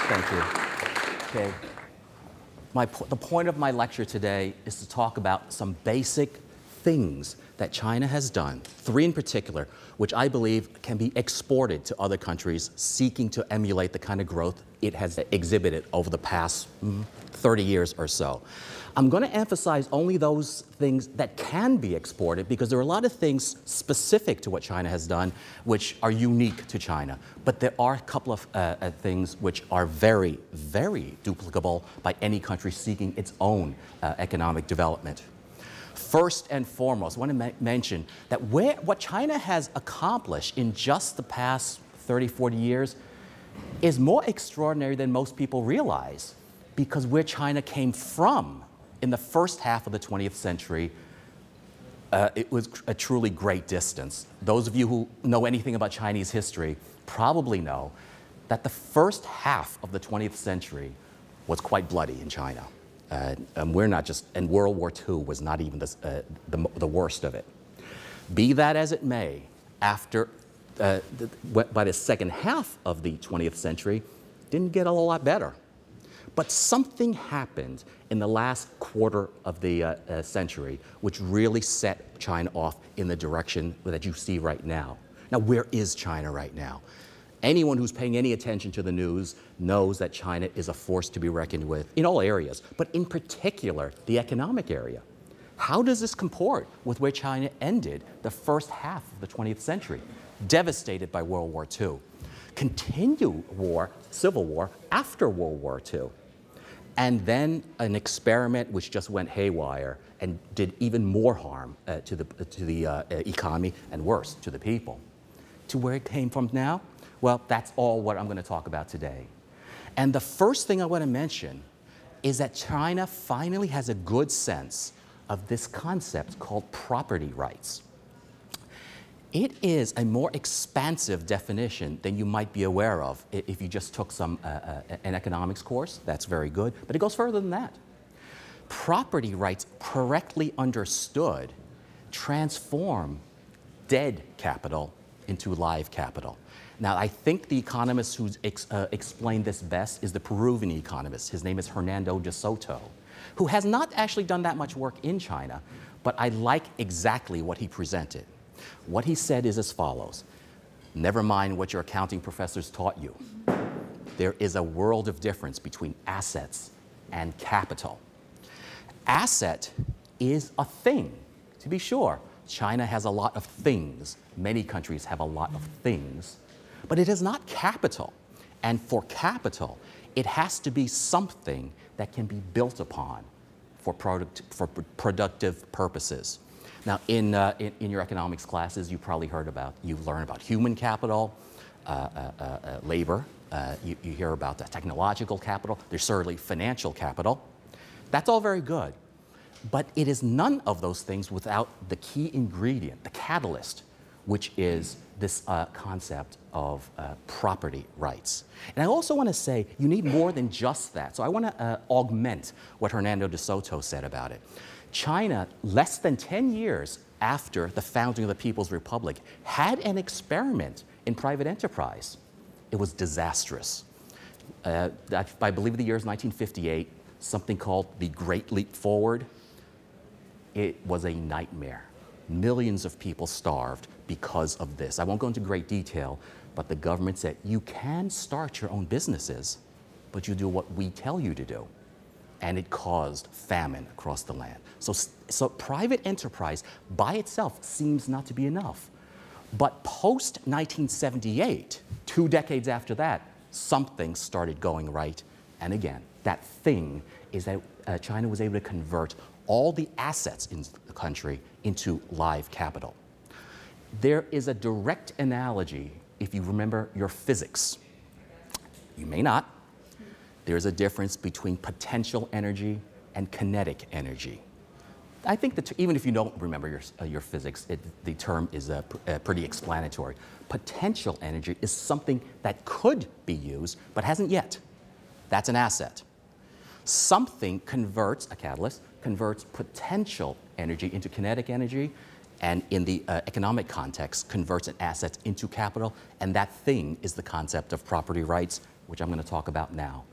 Thank you. Okay. The point of my lecture today is to talk about some basic things that China has done, three in particular, which I believe can be exported to other countries seeking to emulate the kind of growth it has exhibited over the past 30 years or so. I'm going to emphasize only those things that can be exported because there are a lot of things specific to what China has done which are unique to China. But there are a couple of things which are very, very duplicable by any country seeking its own economic development. First and foremost, I want to mention that what China has accomplished in just the past 30, 40 years is more extraordinary than most people realize, because where China came from in the first half of the 20th century, it was a truly great distance. Those of you who know anything about Chinese history probably know that the first half of the 20th century was quite bloody in China. And World War II was not even the worst of it. Be that as it may, by the second half of the 20th century, didn't get a lot better. But something happened in the last quarter of the century which really set China off in the direction that you see right now. Now, where is China right now? Anyone who's paying any attention to the news knows that China is a force to be reckoned with in all areas, but in particular, the economic area. How does this comport with where China ended the first half of the 20th century, devastated by World War II? Continued war, civil war, after World War II. And then an experiment which just went haywire and did even more harm to the economy and worse, to the people. To where it came from now? Well, that's all what I'm going to talk about today. And the first thing I want to mention is that China finally has a good sense of this concept called property rights. It is a more expansive definition than you might be aware of if you just took an economics course. That's very good, but it goes further than that. Property rights, correctly understood, transform dead capital into live capital. Now, I think the economist who's explained this best is the Peruvian economist. His name is Hernando de Soto, who has not actually done that much work in China, but I like exactly what he presented. What he said is as follows: never mind what your accounting professors taught you. There is a world of difference between assets and capital. Asset is a thing, to be sure. China has a lot of things. Many countries have a lot of things. But it is not capital. And for capital, it has to be something that can be built upon for productive purposes. Now, in your economics classes, you've probably you've learned about human capital, labor. You hear about the technological capital. There's certainly financial capital. That's all very good. But it is none of those things without the key ingredient, the catalyst, which is this concept of property rights. And I also want to say you need more than just that. So I want to augment what Hernando de Soto said about it. China, less than 10 years after the founding of the People's Republic, had an experiment in private enterprise. It was disastrous. I believe the year is 1958, something called the Great Leap Forward. It was a nightmare. Millions of people starved because of this. I won't go into great detail, but the government said, you can start your own businesses, but you do what we tell you to do. And it caused famine across the land. So private enterprise by itself seems not to be enough. But post-1978, 2 decades after that, something started going right. And again, that thing is that China was able to convert all the assets in the country into live capital. There is a direct analogy, if you remember your physics. You may not. There's a difference between potential energy and kinetic energy. I think that even if you don't remember your physics, the term is pretty explanatory. Potential energy is something that could be used, but hasn't yet. That's an asset. Something converts, a catalyst, converts potential energy into kinetic energy, and in the economic context, converts an asset into capital, and that thing is the concept of property rights. which I'm going to talk about now.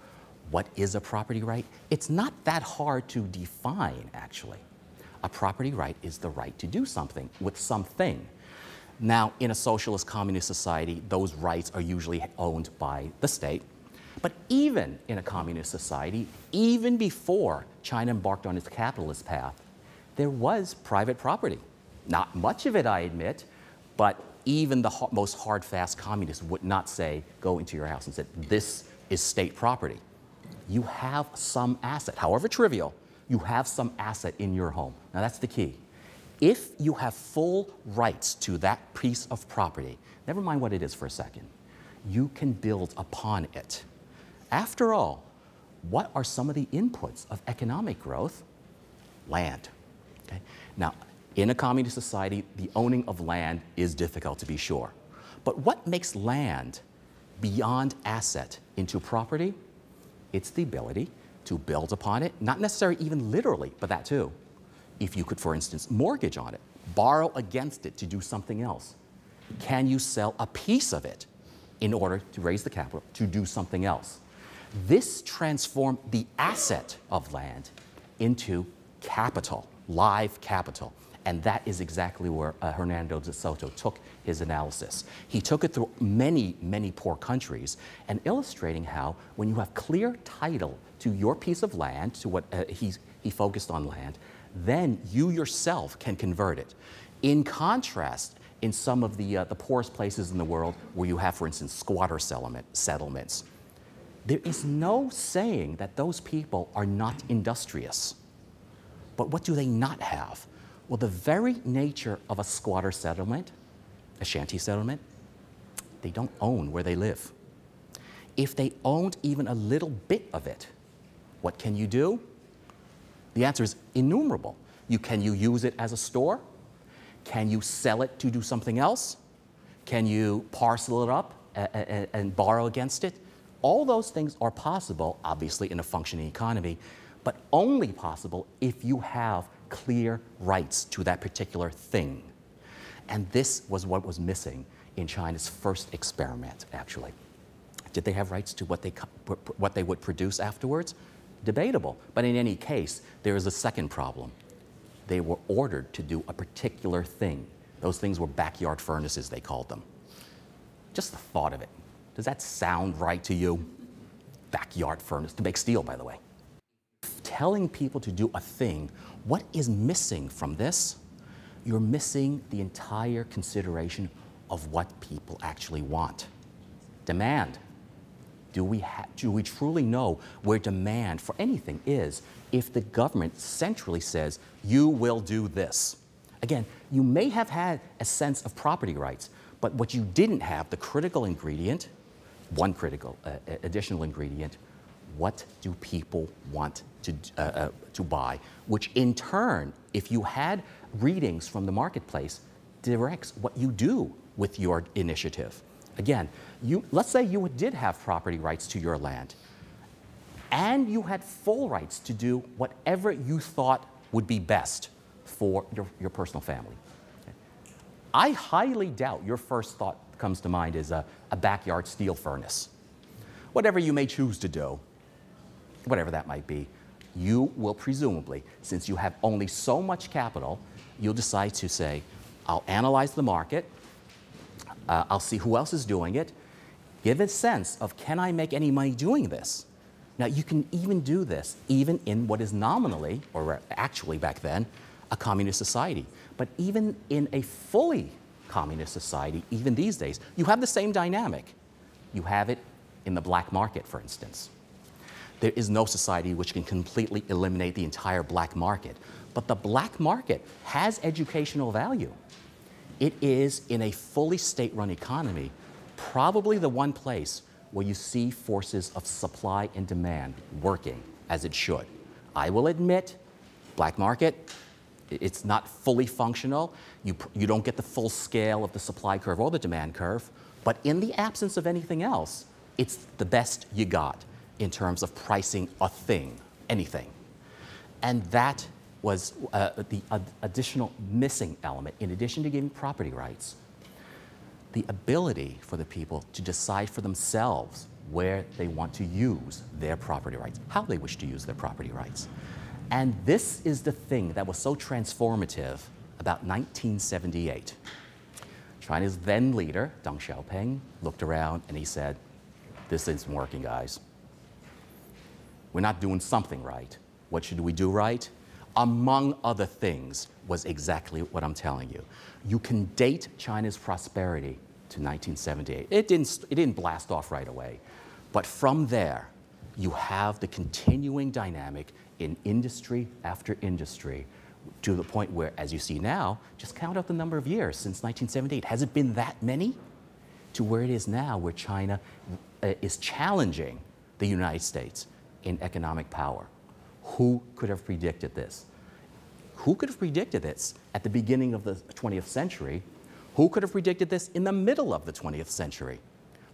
What is a property right? It's not that hard to define, actually. A property right is the right to do something with something. Now, in a socialist communist society, those rights are usually owned by the state. But even in a communist society, even before China embarked on its capitalist path, there was private property. Not much of it, I admit, but even the most hard-fast communists would not say, go into your house and say, this is state property. You have some asset, however trivial, you have some asset in your home. Now that's the key. If you have full rights to that piece of property, never mind what it is for a second, you can build upon it. After all, what are some of the inputs of economic growth? Land. Okay? Now, in a communist society, the owning of land is difficult, to be sure. But what makes land beyond asset into property? It's the ability to build upon it, not necessarily even literally, but that too. If you could, for instance, mortgage on it, borrow against it to do something else, can you sell a piece of it in order to raise the capital to do something else? This transformed the asset of land into capital, live capital. And that is exactly where Hernando de Soto took his analysis. He took it through many, many poor countries and illustrating how when you have clear title to your piece of land, to what he focused on land, then you yourself can convert it. In contrast, in some of the poorest places in the world where you have, for instance, squatter settlements, there is no saying that those people are not industrious. But what do they not have? Well, the very nature of a squatter settlement, a shanty settlement, they don't own where they live. If they owned even a little bit of it, what can you do? The answer is innumerable. Can you use it as a store? Can you sell it to do something else? Can you parcel it up and borrow against it? All those things are possible, obviously, in a functioning economy, but only possible if you have clear rights to that particular thing. And this was what was missing in China's first experiment, actually. Did they have rights to what they would produce afterwards? Debatable. But in any case, there is a second problem. They were ordered to do a particular thing. Those things were backyard furnaces, they called them. Just the thought of it. Does that sound right to you? Backyard furnace, to make steel, by the way. Telling people to do a thing, what is missing from this? You're missing the entire consideration of what people actually want. Demand. Do we truly know where demand for anything is if the government centrally says, you will do this? Again, you may have had a sense of property rights, but what you didn't have, the critical ingredient, one critical additional ingredient, what do people want to buy? Which in turn, if you had readings from the marketplace, directs what you do with your initiative. Again, let's say you did have property rights to your land, and you had full rights to do whatever you thought would be best for your personal family. Okay. I highly doubt your first thought comes to mind is a backyard steel furnace. Whatever you may choose to do, whatever that might be, you will presumably, since you have only so much capital, you'll decide to say, I'll analyze the market, I'll see who else is doing it, give a sense of, can I make any money doing this? Now, you can even do this, even in what is nominally, or actually back then, a communist society. But even in a fully communist society, even these days, you have the same dynamic. You have it in the black market, for instance. There is no society which can completely eliminate the entire black market. But the black market has educational value. It is, in a fully state-run economy, probably the one place where you see forces of supply and demand working as it should. I will admit, black market, it's not fully functional. You don't get the full scale of the supply curve or the demand curve. But in the absence of anything else, it's the best you got in terms of pricing a thing, anything. And that was the additional missing element, in addition to giving property rights, the ability for the people to decide for themselves where they want to use their property rights, how they wish to use their property rights. And this is the thing that was so transformative about 1978. China's then leader, Deng Xiaoping, looked around and he said, this isn't working, guys. We're not doing something right. What should we do right? Among other things was exactly what I'm telling you. You can date China's prosperity to 1978. It didn't blast off right away. But from there, you have the continuing dynamic in industry after industry to the point where, as you see now, just count up the number of years since 1978. Has it been that many? To where it is now, where China is challenging the United States in economic power. Who could have predicted this? Who could have predicted this at the beginning of the 20th century? Who could have predicted this in the middle of the 20th century?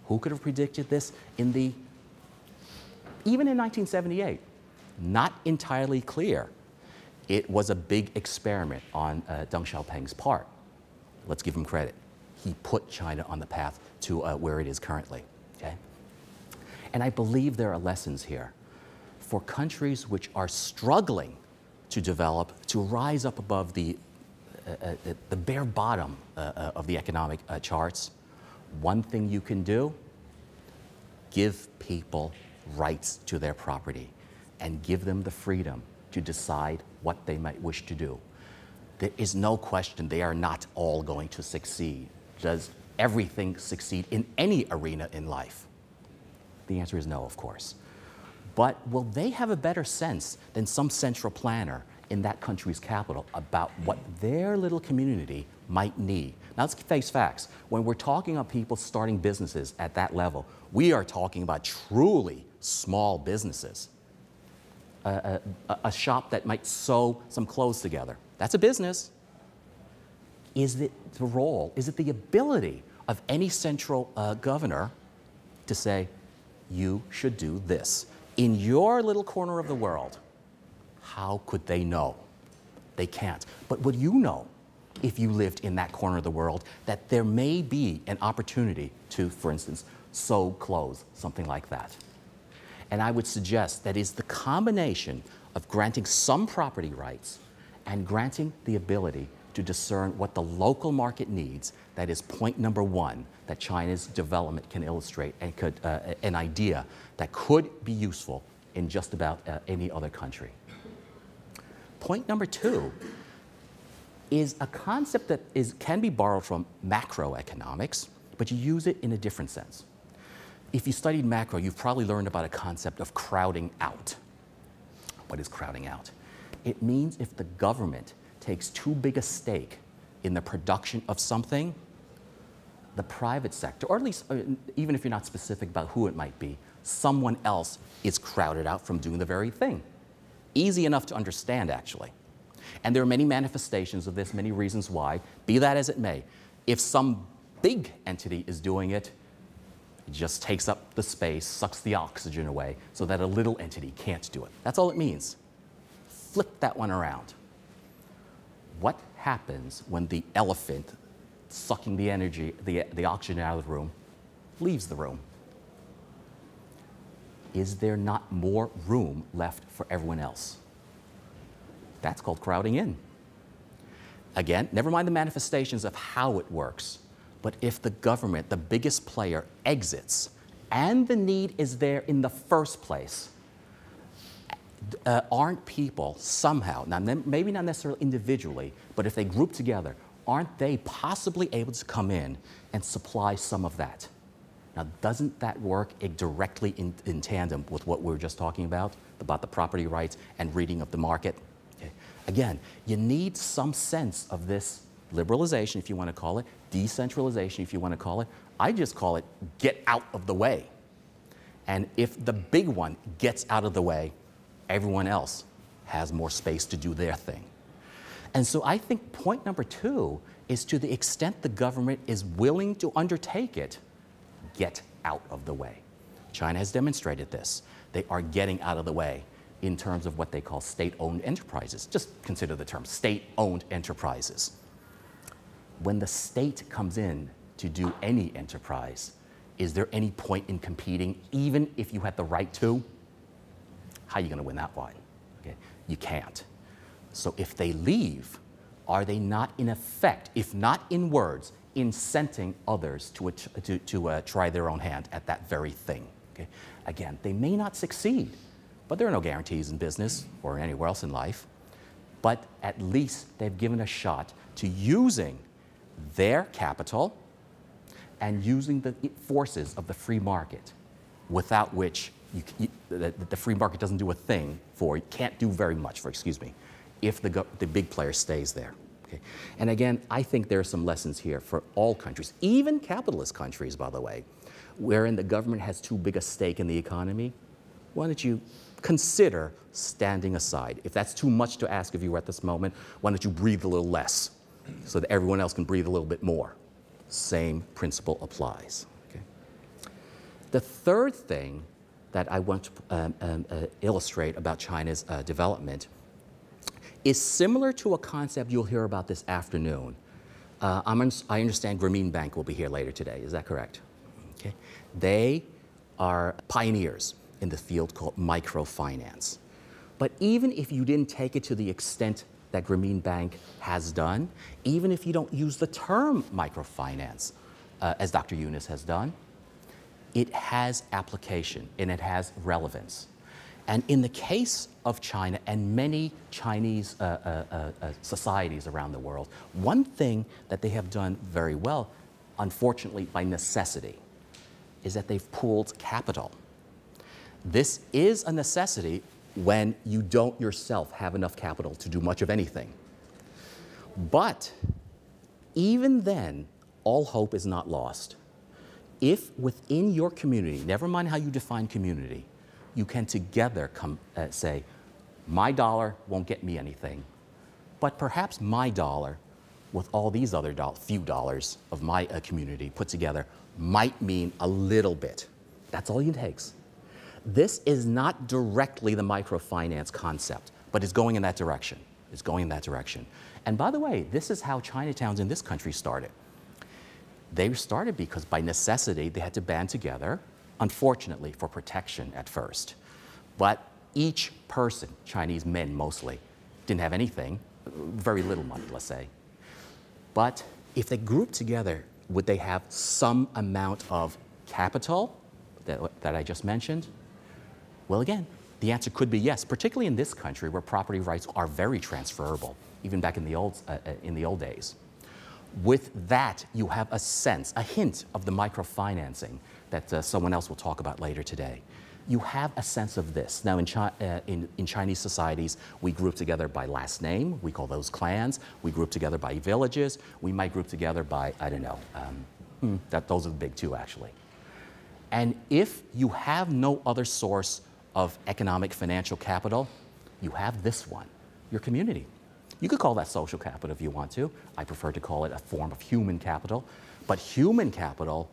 Who could have predicted this even in 1978? Not entirely clear. It was a big experiment on Deng Xiaoping's part. Let's give him credit. He put China on the path to where it is currently, okay? And I believe there are lessons here for countries which are struggling to develop, to rise up above the bare bottom of the economic charts. One thing you can do, give people rights to their property and give them the freedom to decide what they might wish to do. There is no question they are not all going to succeed. Does everything succeed in any arena in life? The answer is no, of course. But will they have a better sense than some central planner in that country's capital about what their little community might need? Now let's face facts. When we're talking about people starting businesses at that level, we are talking about truly small businesses. A shop that might sew some clothes together. That's a business. Is it the role, is it the ability of any central governor to say, you should do this? In your little corner of the world, how could they know? They can't. But would you know, if you lived in that corner of the world, that there may be an opportunity to, for instance, sew clothes, something like that? And I would suggest that is the combination of granting some property rights and granting the ability to discern what the local market needs. That is point number one that China's development can illustrate and could, an idea that could be useful in just about any other country. Point number two is a concept that can be borrowed from macroeconomics, but you use it in a different sense. If you studied macro, you've probably learned about a concept of crowding out. What is crowding out? It means if the government takes too big a stake in the production of something, the private sector, or at least even if you're not specific about who it might be, someone else is crowded out from doing the very thing. Easy enough to understand, actually. And there are many manifestations of this, many reasons why. Be that as it may, if some big entity is doing it, it just takes up the space, sucks the oxygen away, so that a little entity can't do it. That's all it means. Flip that one around. What happens when the elephant sucking the energy, the oxygen out of the room, leaves the room? Is there not more room left for everyone else? That's called crowding in. Again, never mind the manifestations of how it works, but if the government, the biggest player, exits, and the need is there in the first place, aren't people somehow, now maybe not necessarily individually, but if they group together, aren't they possibly able to come in and supply some of that? Now, doesn't that work directly in tandem with what we were just talking about the property rights and reading of the market? Okay. Again, you need some sense of this liberalization, if you want to call it, decentralization, if you want to call it. I just call it get out of the way. And if the big one gets out of the way, everyone else has more space to do their thing. And so I think point number two is, to the extent the government is willing to undertake it, get out of the way. China has demonstrated this. They are getting out of the way in terms of what they call state-owned enterprises. Just consider the term state-owned enterprises. When the state comes in to do any enterprise, is there any point in competing, even if you had the right to? How are you going to win that fight? Okay? You can't. So if they leave, are they not in effect, if not in words, incenting others to try their own hand at that very thing? Okay? Again, they may not succeed, but there are no guarantees in business or anywhere else in life. But at least they've given a shot to using their capital and using the forces of the free market, without which the free market doesn't do a thing for, can't do very much for, excuse me, if the big player stays there. Okay? And again, I think there are some lessons here for all countries, even capitalist countries, by the way, wherein the government has too big a stake in the economy. Why don't you consider standing aside? If that's too much to ask of you at this moment, why don't you breathe a little less so that everyone else can breathe a little bit more? Same principle applies. Okay? The third thing that I want to illustrate about China's development is similar to a concept you'll hear about this afternoon. I understand Grameen Bank will be here later today. Is that correct? Okay. They are pioneers in the field called microfinance. But even if you didn't take it to the extent that Grameen Bank has done, even if you don't use the term microfinance, as Dr. Yunus has done, it has application and it has relevance. And in the case of China and many Chinese societies around the world, one thing that they have done very well, unfortunately by necessity, is that they've pooled capital. This is a necessity when you don't yourself have enough capital to do much of anything. But even then, all hope is not lost. If within your community, never mind how you define community, you can together say, my dollar won't get me anything, but perhaps my dollar with all these other few dollars of my community put together might mean a little bit. That's all it takes. This is not directly the microfinance concept, but it's going in that direction. It's going in that direction. And by the way, this is how Chinatowns in this country started. They started because by necessity they had to band together, unfortunately for protection at first. But each person, Chinese men mostly, didn't have anything, very little money, let's say. But if they grouped together, would they have some amount of capital that I just mentioned? Well, again, the answer could be yes, particularly in this country where property rights are very transferable, even back in the old days. With that, you have a sense, a hint of the microfinancing that someone else will talk about later today. You have a sense of this. Now, in Chinese societies, we group together by last name. We call those clans. We group together by villages. We might group together by, I don't know, those are the big two, actually. And if you have no other source of economic financial capital, you have this one, your community. You could call that social capital if you want to. I prefer to call it a form of human capital. But human capital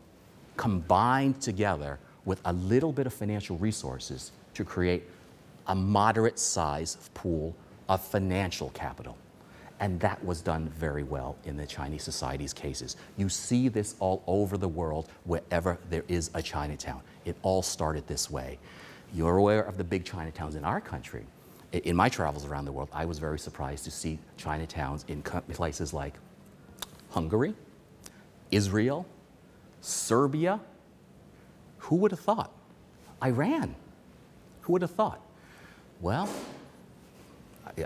combined together with a little bit of financial resources to create a moderate size pool of financial capital. And that was done very well in the Chinese society's cases. You see this all over the world wherever there is a Chinatown. It all started this way. You're aware of the big Chinatowns in our country. In my travels around the world, I was very surprised to see Chinatowns in places like Hungary, Israel, Serbia. Who would have thought? Iran. Who would have thought? Well,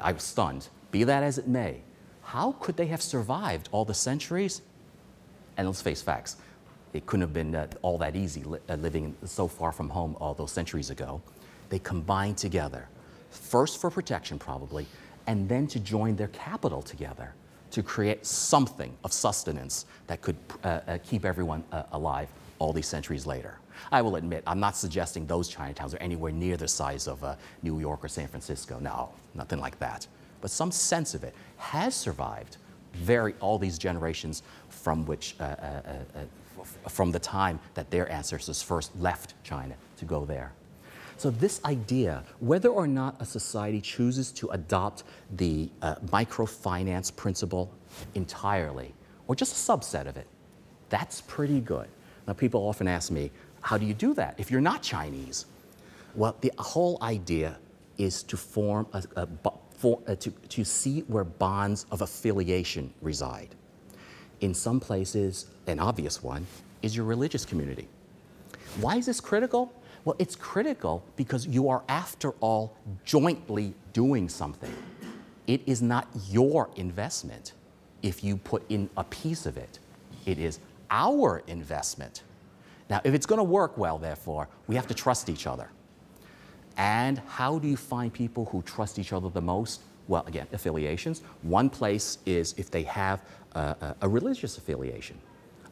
I was stunned. Be that as it may, how could they have survived all the centuries? And let's face facts, it couldn't have been all that easy living so far from home all those centuries ago. They combined together, first for protection probably, and then to join their capital together to create something of sustenance that could keep everyone alive all these centuries later. I will admit, I'm not suggesting those Chinatowns are anywhere near the size of New York or San Francisco. No, nothing like that. But some sense of it has survived all these generations from which, from the time that their ancestors first left China to go there. So this idea, whether or not a society chooses to adopt the microfinance principle entirely, or just a subset of it, that's pretty good. Now, people often ask me, how do you do that if you're not Chinese? Well, the whole idea is to form to see where bonds of affiliation reside. In some places, an obvious one is your religious community. Why is this critical? Well, it's critical because you are, after all, jointly doing something. It is not your investment if you put in a piece of it. It is our investment. Now, if it's going to work well, therefore, we have to trust each other. And how do you find people who trust each other the most? Well, again, affiliations. One place is if they have a religious affiliation,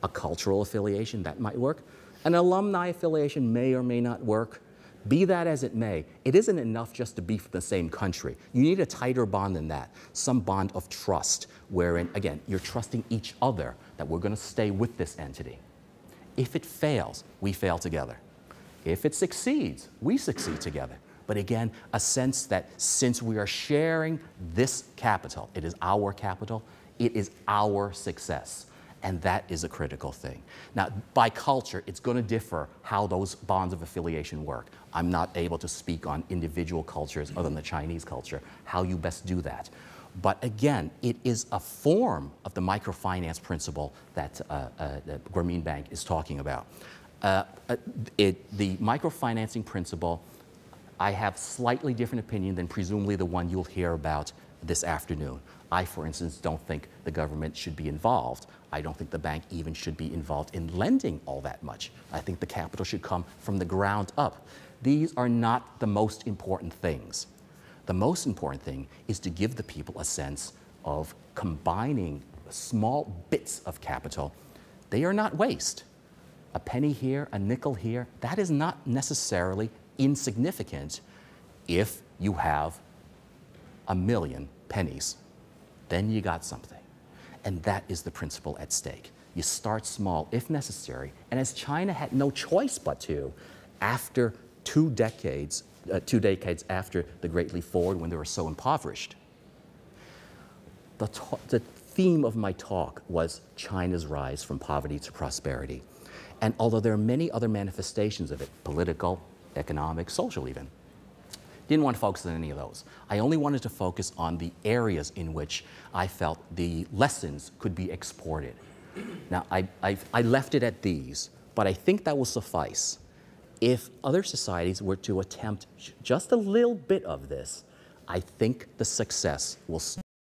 a cultural affiliation, that might work. An alumni affiliation may or may not work. Be that as it may, it isn't enough just to be from the same country. You need a tighter bond than that, some bond of trust, wherein, again, you're trusting each other that we're going to stay with this entity. If it fails, we fail together. If it succeeds, we succeed together. But again, a sense that since we are sharing this capital, it is our capital, it is our success. And that is a critical thing. Now, by culture, it's going to differ how those bonds of affiliation work. I'm not able to speak on individual cultures other than the Chinese culture, how you best do that. But again, it is a form of the microfinance principle that the Grameen Bank is talking about. The microfinancing principle, I have slightly different opinion than presumably the one you'll hear about this afternoon. I, for instance, don't think the government should be involved. I don't think the bank even should be involved in lending all that much. I think the capital should come from the ground up. These are not the most important things. The most important thing is to give the people a sense of combining small bits of capital. They are not waste. A penny here, a nickel here, that is not necessarily insignificant if you have 1,000,000 pennies. Then you got something. And that is the principle at stake. You start small if necessary. And as China had no choice but to, after 2 decades after the Great Leap Forward, when they were so impoverished, the theme of my talk was China's rise from poverty to prosperity. And although there are many other manifestations of it, political, economic, social even, didn't want to focus on any of those. I only wanted to focus on the areas in which I felt the lessons could be exported. Now, I left it at these, but I think that will suffice. If other societies were to attempt just a little bit of this, I think the success will